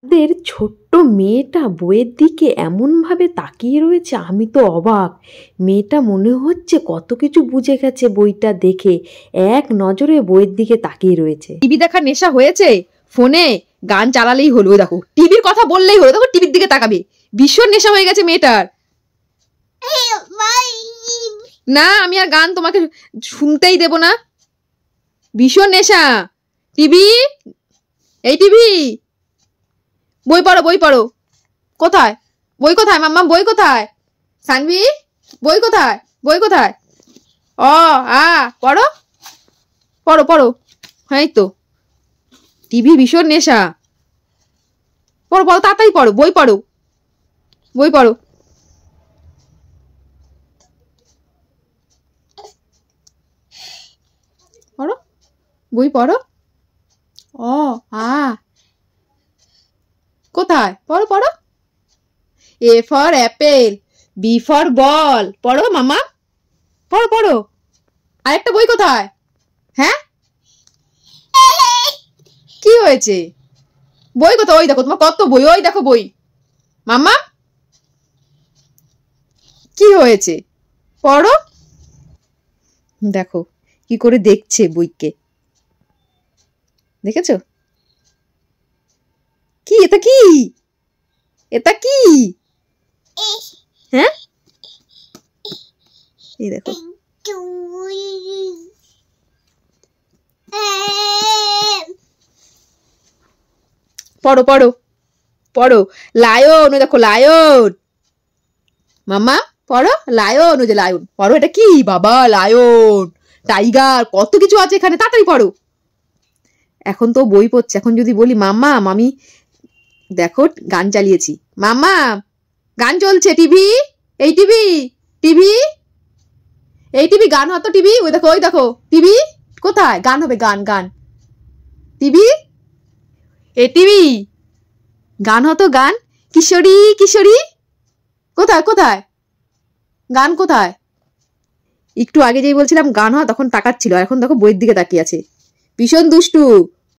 দের ছোট্ট মেয়েটা বইয়ের দিকে এমনভাবে তাকিয়ে রয়েছে, আমি তো অবাক। মেয়েটা মনে হচ্ছে কত কিছু বুঝে গেছে বইটা দেখে, এক নজরে বইয়ের দিকে তাকিয়ে রয়েছে। টিভি দেখার নেশা হয়েছে, ফোনে গান চালালেই হলো, দেখো টিভির কথা বললেই হলো, দেখো টিভির দিকে তাকাবে। ভীষণ নেশা হয়ে গেছে মেয়েটার। না, আমি আর গান তোমাকে শুনতেই দেব না, ভীষণ নেশা। টিভি, এই টিভি, বই পড়ো বই পড়ো। কোথায় বই, কোথায় মাম্মা বই কোথায়? সানভি বই কোথায়, বই কোথায়? অ আ পড়ো পড়ো পড়ো। হ্যাঁ তো, টিভি ভীষণ নেশা। পড়ো পড়ো, তাড়াতাড়ি পড়ো, বই পড়ো, বই পড়ো। পড়ো, বই পড়ো। অ আ কোথায়, পড়ো পড়ো। A for apple, B for ball, পড়ো মামা, পড়ো পড়ো। আরেকটা বই কোথায়? হ্যাঁ, কি হয়েছে? বই কোথায়? ওই দেখো তোমার কত বই, ওই দেখো বই। মাম্মা, কি হয়েছে? পড়ো। দেখো কি করে দেখছে বইকে, দেখেছো? কি এটা, কি এটা, কি? হ্যাঁ, এই দেখো। পড়ো পড়ো পড়ো। লায়ন, দেখো লায়ন। মাম্মা পড়ো, লায়ন, ওই যে লায়ন, পড়ো। এটা কি বাবা? লায়ন, টাইগার, কত কিছু আছে এখানে, তাড়াতাড়ি পড়ো। এখন তো বই পড়ছে, এখন যদি বলি মাম্মা আমি দেখো গান চালিয়েছি, মাম্মা গান চলছে, টিভি, এই টিভি, টিভি, এই টিভি, গান হতো টিভি, ওই দেখো, ওই দেখো টিভি কোথায়, গান হবে, গান, গান, টিভি, এই টিভি, গান হতো, গান। কিশোরী কিশোরী, কোথায় কোথায়, গান কোথায়? একটু আগে যেই বলছিলাম গান হয় তখন তাকাচ্ছিল, এখন দেখো বইয়ের দিকে তাকিয়ে আছে, ভীষণ দুষ্টু।